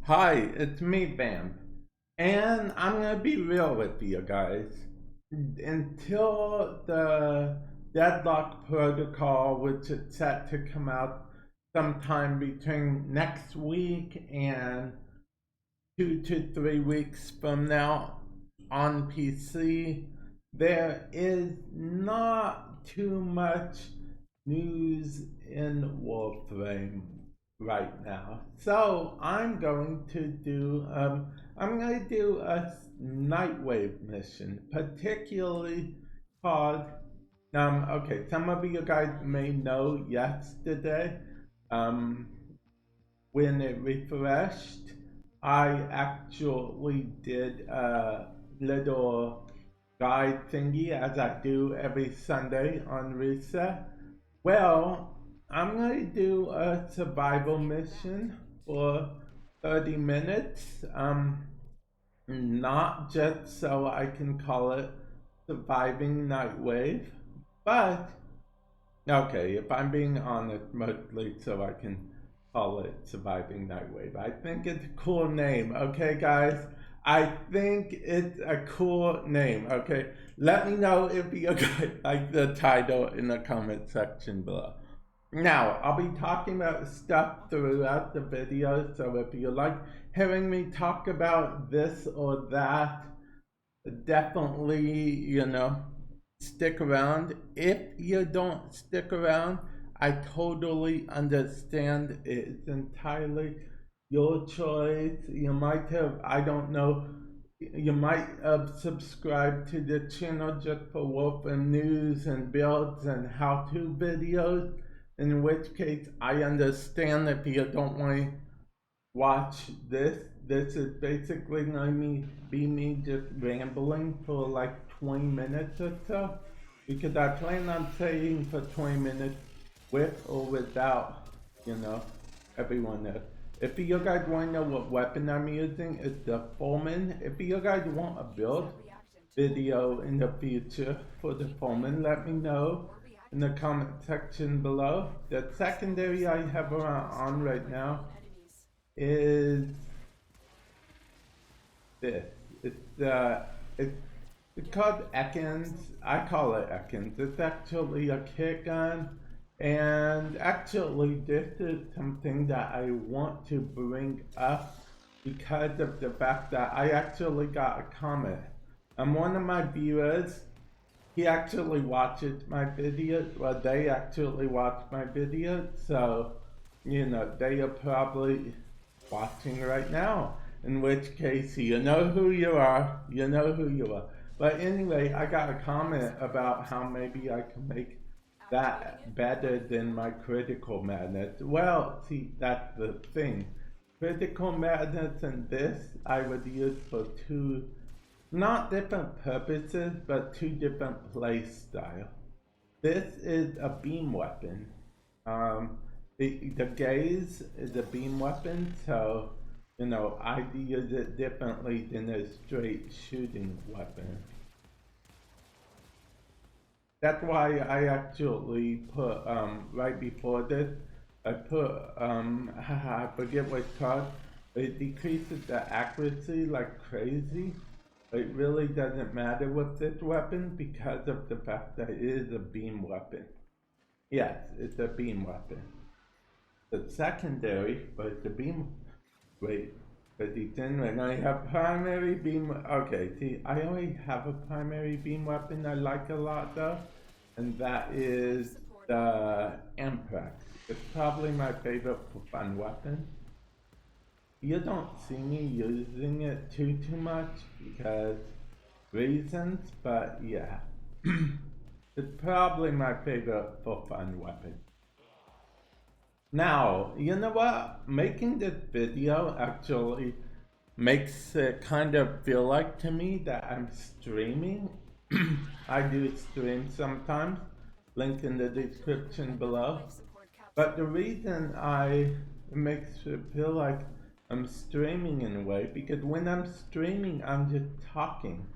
Hi, it's me, Bam. And I'm gonna be real with you guys. Until the deadlock protocol, which is set to come out sometime between next week and 2 to 3 weeks from now on PC, there is not too much news in Warframe right now. So I'm going to do a Nightwave mission, particularly called okay, some of you guys may know yesterday, um, when it refreshed, I actually did a little guide thingy as I do every Sunday on reset. Well, I'm going to do a survival mission for 30 minutes. Not just so I can call it Surviving Nightwave, but okay, if I'm being honest, mostly so I can call it Surviving Nightwave. I think it's a cool name, okay, guys? I think it's a cool name, okay? Let me know if you guys like the title in the comment section below. Now, I'll be talking about stuff throughout the video, so if you like hearing me talk about this or that, definitely, stick around. If you don't stick around, I totally understand. It's entirely your choice. You might have, I don't know, you might have subscribed to the channel just for Warframe news and builds and how-to videos, in which case I understand if you don't want to watch this. This is basically going to be me just rambling for like 20 minutes or so, because I plan on staying for 20 minutes with or without, everyone there. If you guys want to know what weapon I'm using, it's the Foreman. If you guys want a build video in the future for the Foreman, let me know in the comment section below. The secondary I have on right now is this. It's called Ekans. I call it Ekans. It's actually a kit gun. And actually, this is something that I want to bring up because of the fact that I actually got a comment. And one of my viewers, he actually watches my videos. Well, they actually watch my videos. So, they are probably watching right now. In which case, you know who you are. You know who you are. But anyway, I got a comment about how maybe I can make that better than my critical madness. Well, see, that's the thing. Critical madness and this I would use for two, not different purposes, but two different play styles. This is a beam weapon. The gaze is a beam weapon, so I use it differently than a straight shooting weapon. That's why I actually put right before this, I put I forget what it's called, but it decreases the accuracy like crazy. It really doesn't matter with this weapon because of the fact that it is a beam weapon. Yes, it's a beam weapon. It's secondary, but it's a beam. Wait, but then when I have primary beam, okay, see, I only have a primary beam weapon I like a lot though, and that is the Amprex. It's probably my favorite for fun weapon. You don't see me using it too much because reasons, but yeah. It's probably my favorite for fun weapon. Now, you know what? Making this video actually makes it kind of feel like to me that I'm streaming. I do stream sometimes, link in the description below. But the reason it makes it feel like I'm streaming in a way, because when I'm streaming, I'm just talking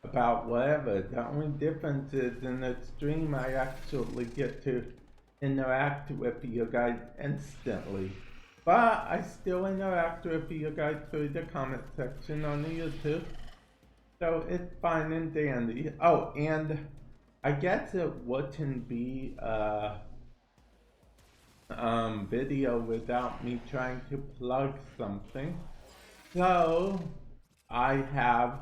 about whatever. The only difference is in the stream, I actually get to interact with you guys instantly. But I still interact with you guys through the comment section on the YouTube. So it's fine and dandy. Oh, and I guess it wouldn't be a video without me trying to plug something. So I have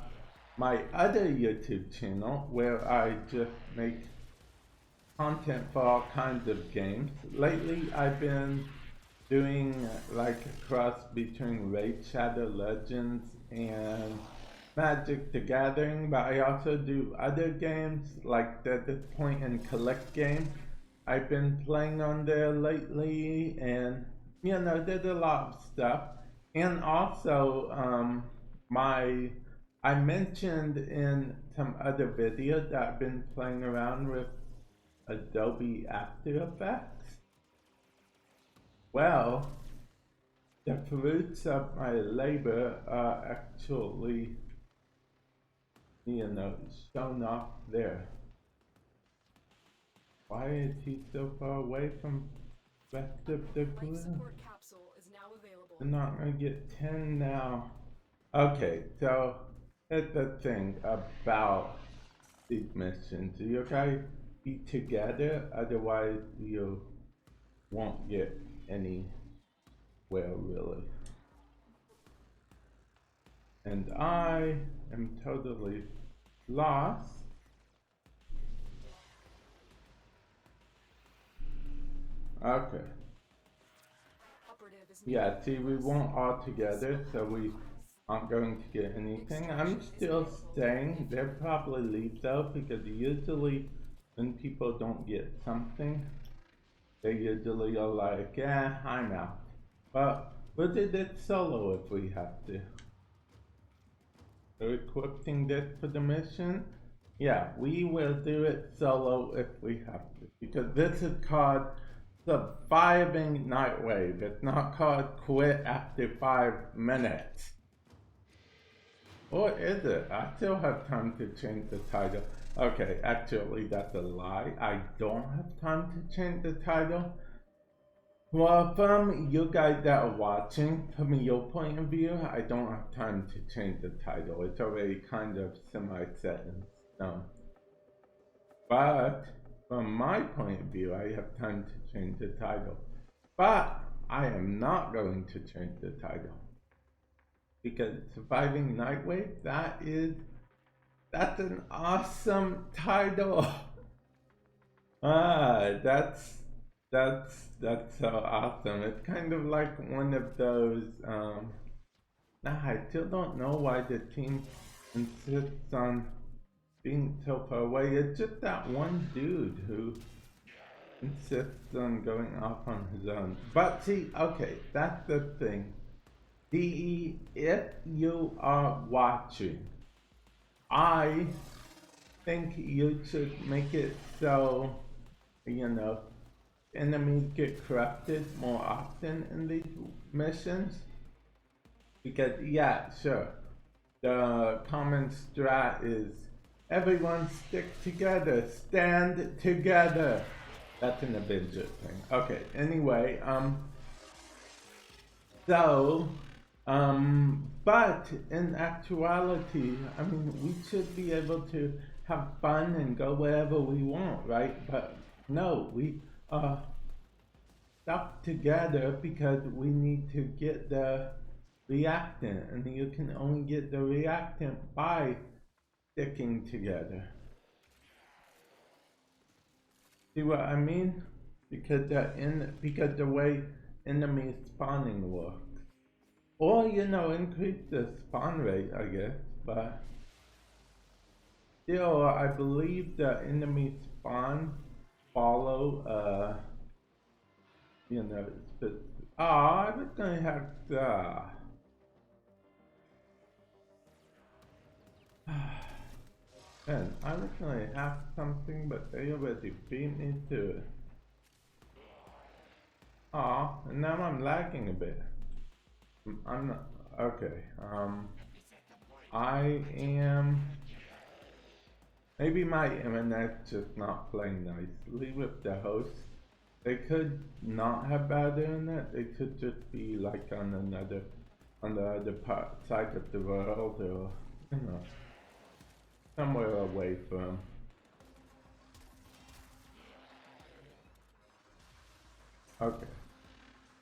my other YouTube channel where I just make content for all kinds of games. Lately I've been doing like a cross between Raid Shadow Legends and Magic the Gathering, but I also do other games like the point and collect game I've been playing on there lately, and you know, there's a lot of stuff. And also I mentioned in some other videos that I've been playing around with Adobe After Effects. Well, the fruits of my labor are actually, you know, shown off there. Why is he so far away from the rest of the crew? I'm not gonna get 10 now. Okay, so that's the thing about these missions. You guys be together, otherwise you won't get anywhere really. And I am totally lost. Okay. Yeah, see, we won't all together, so we aren't going to get anything. I'm still staying. They'll probably leave though, because usually when people don't get something, they usually are like, yeah, I'm out. But we'll do this solo if we have to. So equipping this for the mission? Yeah, we will do it solo if we have to. Because this is called Surviving Nightwave. It's not called Quit After 5 Minutes. Or is it? I still have time to change the title. Okay, actually that's a lie. I don't have time to change the title. Well, from you guys that are watching, from your point of view, I don't have time to change the title. It's already kind of semi-set in stone. But from my point of view, I have time to change the title. But I am not going to change the title. Because Surviving Nightwave, that's an awesome title. That's so awesome. It's kind of like one of those I still don't know why the team insists on being so far away. It's just that one dude who insists on going off on his own. But see, okay, that's the thing. DE, if you are watching, I think you should make it so, you know, enemies get corrupted more often in these missions. Because, yeah, sure, the common strat is everyone stick together, stand together. That's an Avenger thing. Okay, anyway, but in actuality, I mean, we should be able to have fun and go wherever we want, right? But no, we are stuck together because we need to get the reactant, and you can only get the reactant by sticking together. See what I mean? Because the way enemy spawning works. Or, you know, increase the spawn rate, I guess, but still, I believe the enemy spawn follow, you know, I was gonna have to, man, I was gonna have something, but they already beat me to it. And now I'm lagging a bit. I'm not, okay, I am, maybe my internet's just not playing nicely with the host They could not have bad internet. They could just be like on the other side of the world, or you know, somewhere away from. Okay.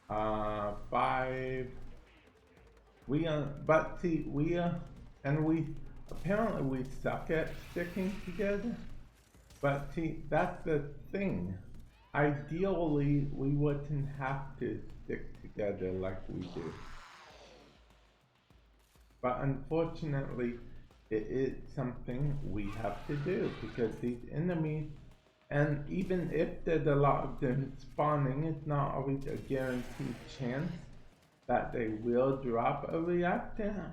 5. But see, we apparently we suck at sticking together. But see, that's the thing. Ideally, we wouldn't have to stick together like we do. But unfortunately, it is something we have to do because these enemies, and even if there's a lot of them spawning, it's not always a guaranteed chance that they will drop a reactor.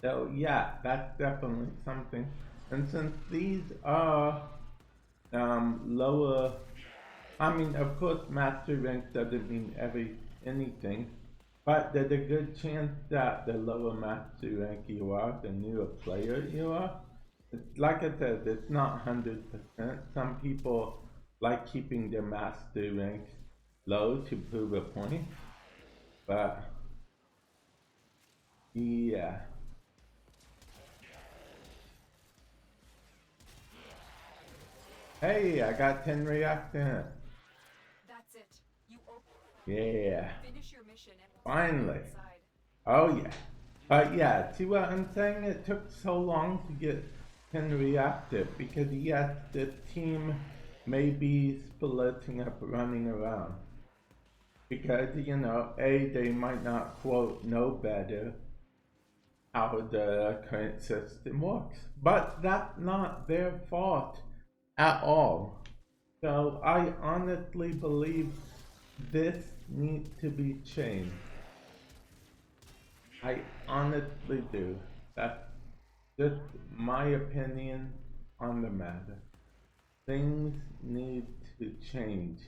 So yeah, that's definitely something. And since these are lower, I mean, of course, master rank doesn't mean anything, but there's a good chance that the lower master rank you are, the newer player you are. Like I said, it's not 100%. Some people like keeping their master rank low to prove a point, but yeah. Hey, I got 10 reactor. That's it. Yeah. Finish your mission and Finally. Oh yeah. But yeah, see what I'm saying? It took so long to get 10 reactor because yes, the team may be splitting up running around. Because, you know, they might not quote know better how the current system works. But that's not their fault at all. So I honestly believe this needs to be changed. I honestly do. That's just my opinion on the matter. Things need to change.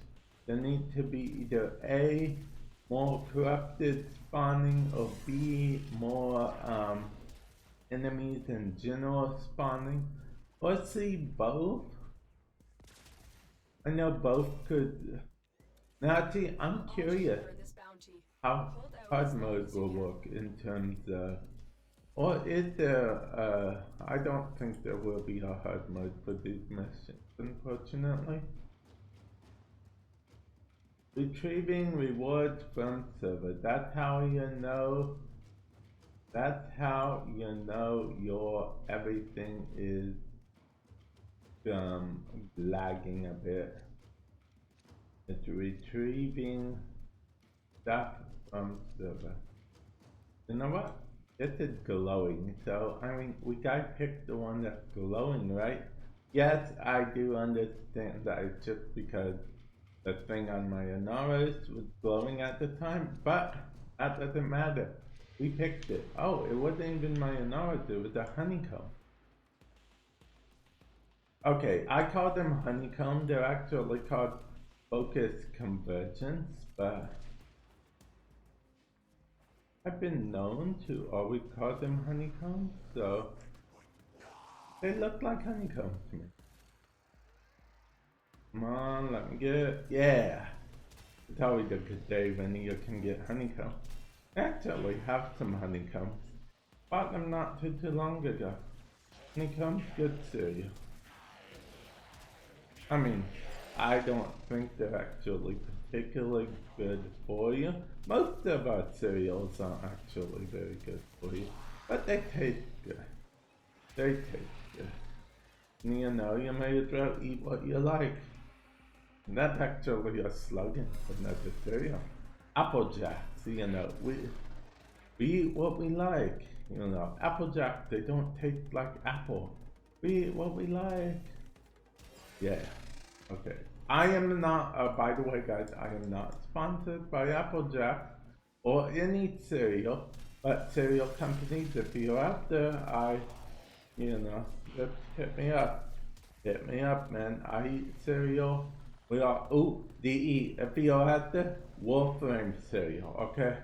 There need to be either A, more corrupted spawning, or B, more enemies in general spawning, or C, both. I know both could. Now, see, I'm curious how hard mode will work in terms of, or is there, I don't think there will be a hard mode for these missions, unfortunately. Retrieving rewards from server, that's how you know your everything is lagging a bit. It's retrieving stuff from server. You know what? This is glowing, so I mean we gotta pick the one that's glowing, right? Yes, I do understand that it's just because the thing on my Anaris was glowing at the time, but that doesn't matter. We picked it. Oh, it wasn't even my Anaris, it was a honeycomb. Okay, I call them honeycomb, they're actually called focus convergence, but I've been known to always call them honeycombs, so they look like honeycombs to me. Come on, let me get it. Yeah! It's always a good day when you can get honeycomb. Actually, have some honeycombs. Bought them not too long ago. Honeycomb's good cereal. I mean, I don't think they're actually particularly good for you. Most of our cereals aren't actually very good for you, but they taste good. They taste good. And you know, you may as well eat what you like. And that's actually a slogan for another cereal. Apple Jacks, you know, we eat what we like. You know, Apple Jacks, they don't taste like apple. We eat what we like. Yeah, okay. I am not, by the way guys, I am not sponsored by Applejack or any cereal, but cereal companies, if you're out there, you know, just hit me up. Hit me up, man. I eat cereal. We are, DE, if you're out there, Warframe cereal, okay?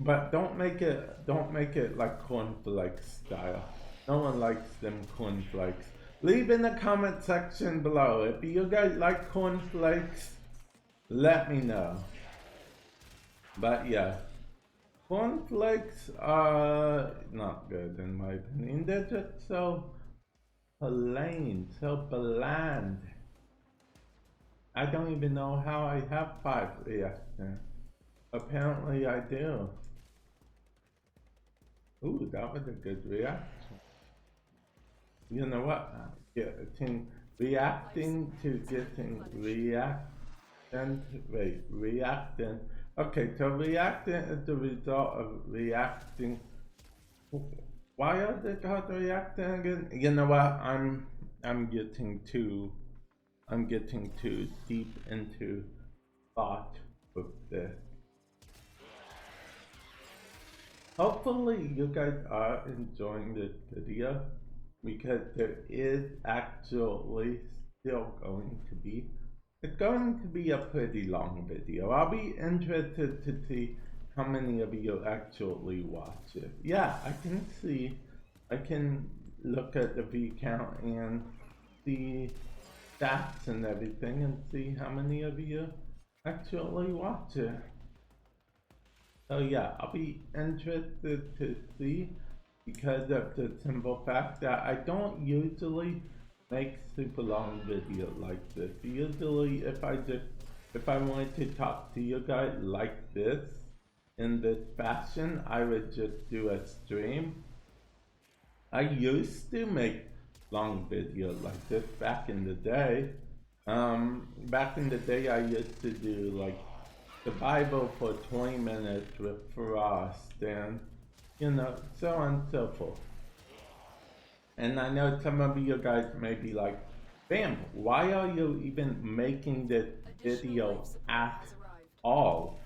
But don't make it like cornflakes style. No one likes them cornflakes. Leave in the comment section below if you guys like cornflakes. let me know. But yeah, cornflakes are not good in my opinion. They're just so plain, so bland. I don't even know how I have 5 reactions. Apparently I do. Ooh, that was a good reaction. You know what? Reacting to getting reactant. Wait, reactant. Okay, so reactant is the result of reacting. Why are they called reacting again? You know what? I'm getting too deep into thought with this. Hopefully you guys are enjoying this video because there is actually still going to be, it's going to be a pretty long video. I'll be interested to see how many of you actually watch it. Yeah, I can see, I can look at the view count and see stats and everything and see how many of you actually watch it. So yeah, I'll be interested to see because of the simple fact that I don't usually make super long videos like this. Usually if I wanted to talk to you guys like this, in this fashion, I would just do a stream. I used to make long videos like this back in the day. Back in the day I used to do like the Bible for 20 minutes with Frost and, you know, so on and so forth. And I know some of you guys may be like, Bam, why are you even making this video at all?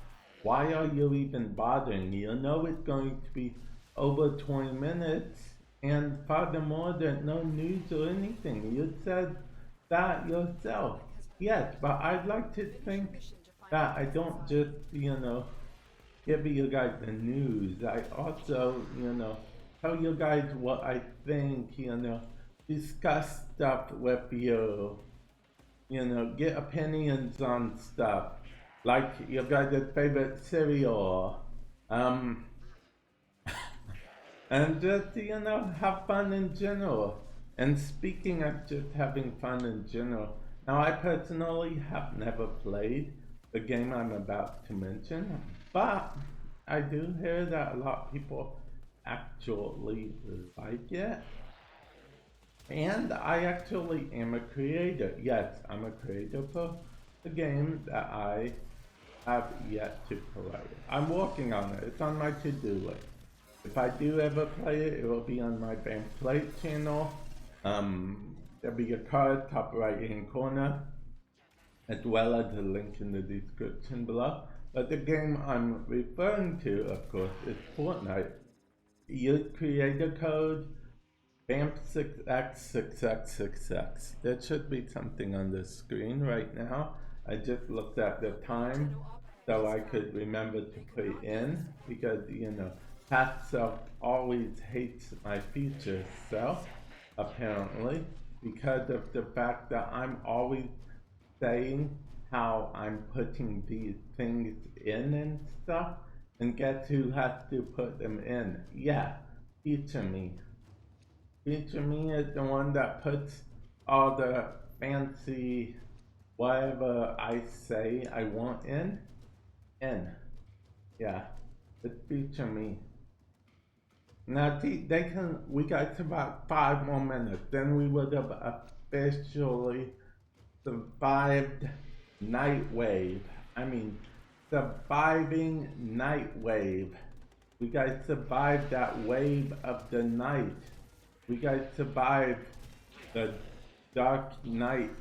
Why are you even bothering? You know it's going to be over 20 minutes and furthermore there's no news or anything. You said that yourself. Yes, but I'd like to think that I don't just, you know, give you guys the news. I also, you know, tell you guys what I think, you know, discuss stuff with you, you know, get opinions on stuff, like your guys' favorite cereal, and just, you know, have fun in general. And speaking of just having fun in general, now I personally have never played the game I'm about to mention, but I do hear that a lot of people actually like it. And I actually am a creator. Yes, I'm a creator for the game that I have yet to play. I'm working on it. It's on my to-do list. If I do ever play it, it will be on my Bam Play channel. There'll be a card top right hand corner, as well as a link in the description below. But the game I'm referring to, of course, is Fortnite. Use creator code BAMP6X6X6X. There should be something on the screen right now. I just looked at the time so I could remember to put it in because, you know, past self always hates my future self, apparently, because of the fact that I'm always saying how I'm putting these things in and stuff, and guess who has to put them in? Yeah, future me. Future me is the one that puts all the fancy whatever I say I want in. Yeah, it's future me. Now they can, we got about 5 more minutes, then we would have officially survived Nightwave. I mean, surviving Nightwave. We guys survived that wave of the night. We guys survived the Dark Knight.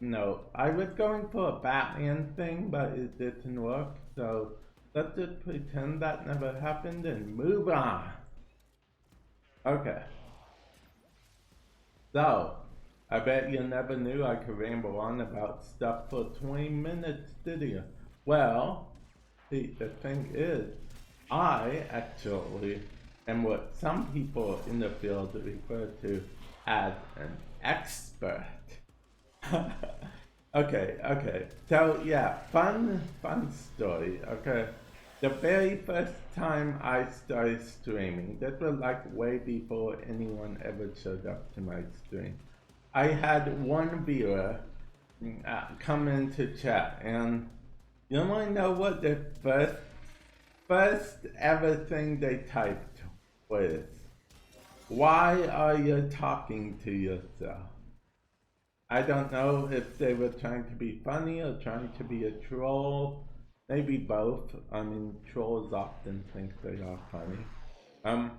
No, I was going for a Batman thing, but it didn't work. So let's just pretend that never happened and move on. Okay. So, I bet you never knew I could ramble on about stuff for 20 minutes, did you? Well, see, the thing is, I actually am what some people in the field refer to as an expert. Okay. So yeah, fun story. Okay. The very first time I started streaming, that was like way before anyone ever showed up to my stream. I had one viewer come into chat, and you want to know what the first ever thing they typed was? Why are you talking to yourself? I don't know if they were trying to be funny or trying to be a troll. Maybe both. I mean, trolls often think they are funny. Um,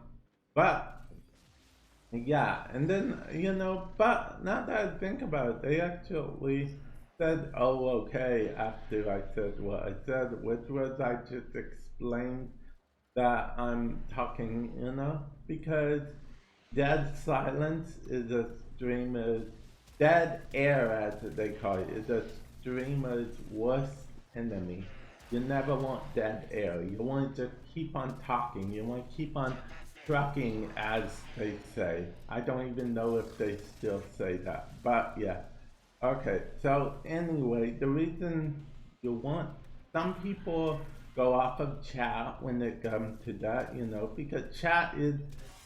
but yeah, and then but now that I think about it, they actually said, "Oh, okay," after I said what I said, which was I just explained that I'm talking, because dead silence is a streamer's dead air, as they call it, is a streamer's worst enemy. You never want dead air. You want to keep on talking. You want to keep on trucking, as they say. I don't even know if they still say that, but yeah. Okay, so anyway, the reason you want some people go off of chat when it comes to that, because chat is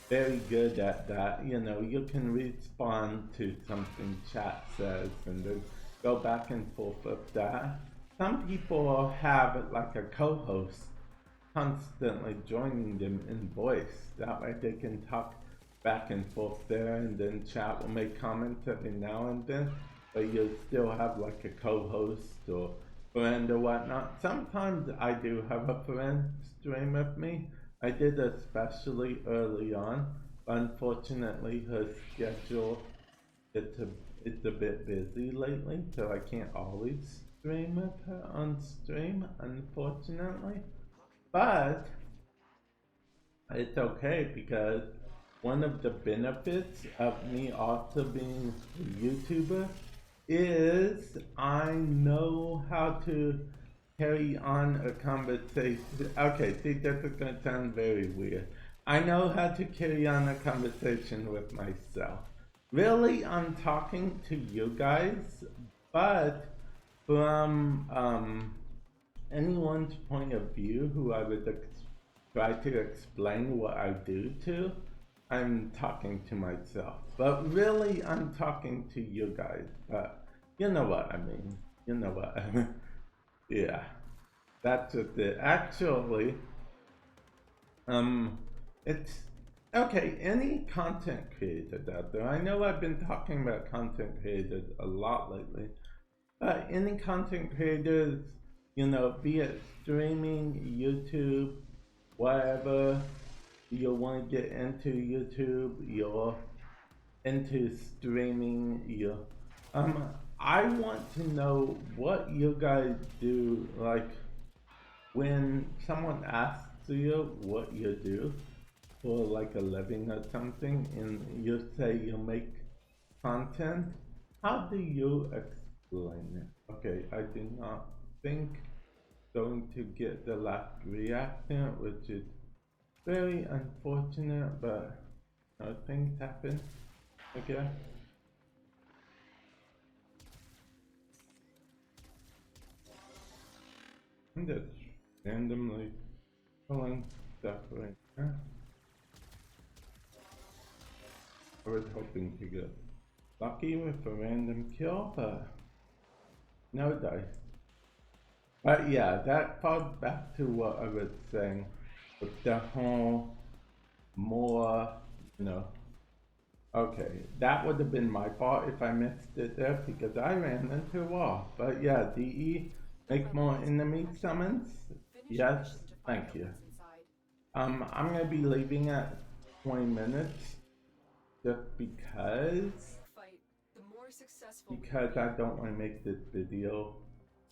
very good at that. You can respond to something chat says and then go back and forth with that. Some people have like a co-host constantly joining them in voice. That way they can talk back and forth there, and then chat will make comments every now and then, but you'll still have like a co-host or friend or whatnot. Sometimes I do have a friend stream with me. I did especially early on. Unfortunately, her schedule it's a it's a bit busy lately, so I can't always stream with her on stream, unfortunately. But it's okay because one of the benefits of me also being a YouTuber is I know how to carry on a conversation. Okay, see, this is going to sound very weird. I know how to carry on a conversation with myself. Really, I'm talking to you guys, but from anyone's point of view who I would try to explain what I do to, I'm talking to myself. But really, I'm talking to you guys. But you know what I mean. You know what I mean. Yeah, that's just it. Actually, um, it's okay. Any content creator out there, I know I've been talking about content creators a lot lately, but any content creators, be it streaming, YouTube, whatever, you want to get into YouTube, you're into streaming, I want to know what you guys do, like when someone asks you what you do for like a living or something, and you say you make content, how do you explain it? Okay, I do not think going to get the last reaction, which is very unfortunate, but things happen, I guess. I'm just randomly pulling stuff right now. I was hoping to get lucky with a random kill, but no dice. But yeah, that falls back to what I was saying with the whole more, you know. Okay, that would have been my fault if I missed it there because I ran into a wall. But yeah, DE, make more enemy summons. Yes, thank you. I'm gonna be leaving at 20 minutes just because I don't want to make this video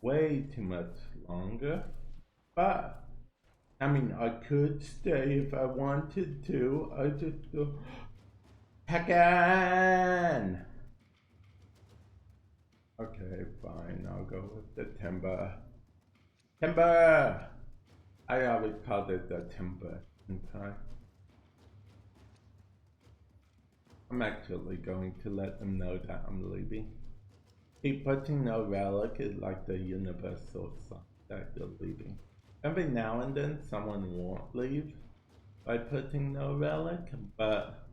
way too much longer. But I mean, I could stay if I wanted to. I just go Heckin! Okay, fine. I'll go with the timber. Timber! I always called it the timber in time. I'm actually going to let them know that I'm leaving. Keep putting no relic is like the universal sign that you're leaving. Every now and then someone won't leave by putting no relic, but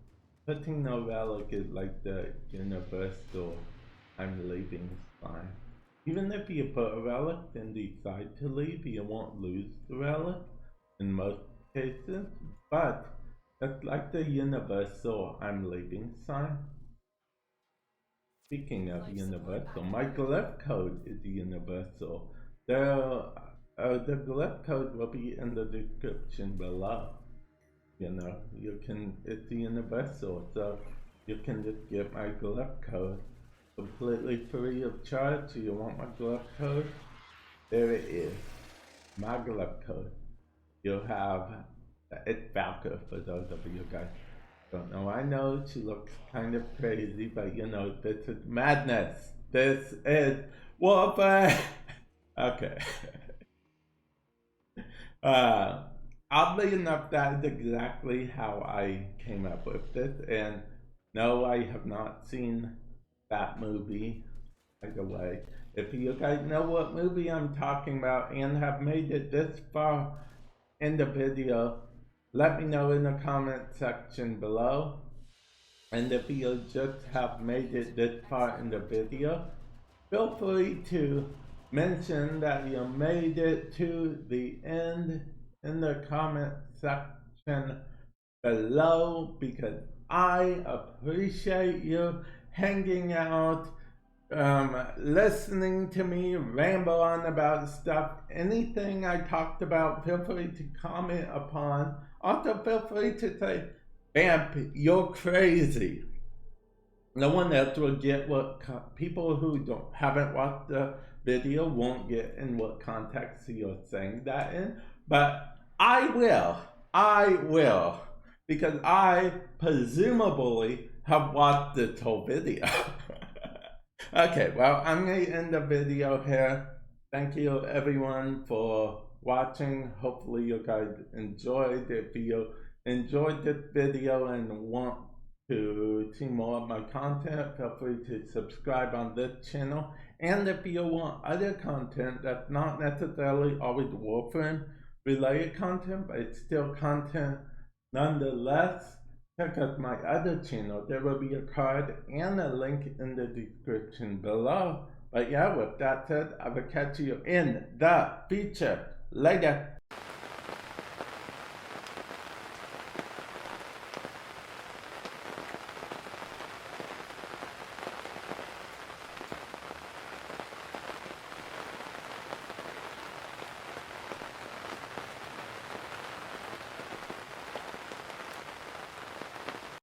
putting no relic is like the universal I'm leaving sign. Even if you put a relic and decide to leave, you won't lose the relic in most cases, but that's like the universal I'm leaving sign. Speaking of universal, my glyph code is universal. The glyph code will be in the description below. It's universal, so you can just get my glyph code completely free of charge. So you want my glyph code? There it is, my glyph code. You'll have, it's Valka for those of you guys don't know. I know she looks kind of crazy, but this is madness. This is Warframe. Okay. Oddly enough, that is exactly how I came up with this. And no, I have not seen that movie, by the way. If you guys know what movie I'm talking about and have made it this far in the video, let me know in the comment section below. And if you just have made it this far in the video, feel free to mention that you made it to the end in the comment section below, because I appreciate you hanging out, listening to me ramble on about stuff. Anything I talked about, feel free to comment upon. Also, feel free to say, Vamp, you're crazy. No one else will get what people who haven't watched the video won't get in what context you're saying that in. But I will, because I presumably have watched this whole video. Okay, well, I'm going to end the video here. Thank you everyone for watching. Hopefully you guys enjoyed. If you enjoyed this video and want to see more of my content, feel free to subscribe on this channel. And if you want other content that's not necessarily always Warframe related content, but it's still content nonetheless, check out my other channel. There will be a card and a link in the description below. But yeah, with that said, I will catch you in the future. Later.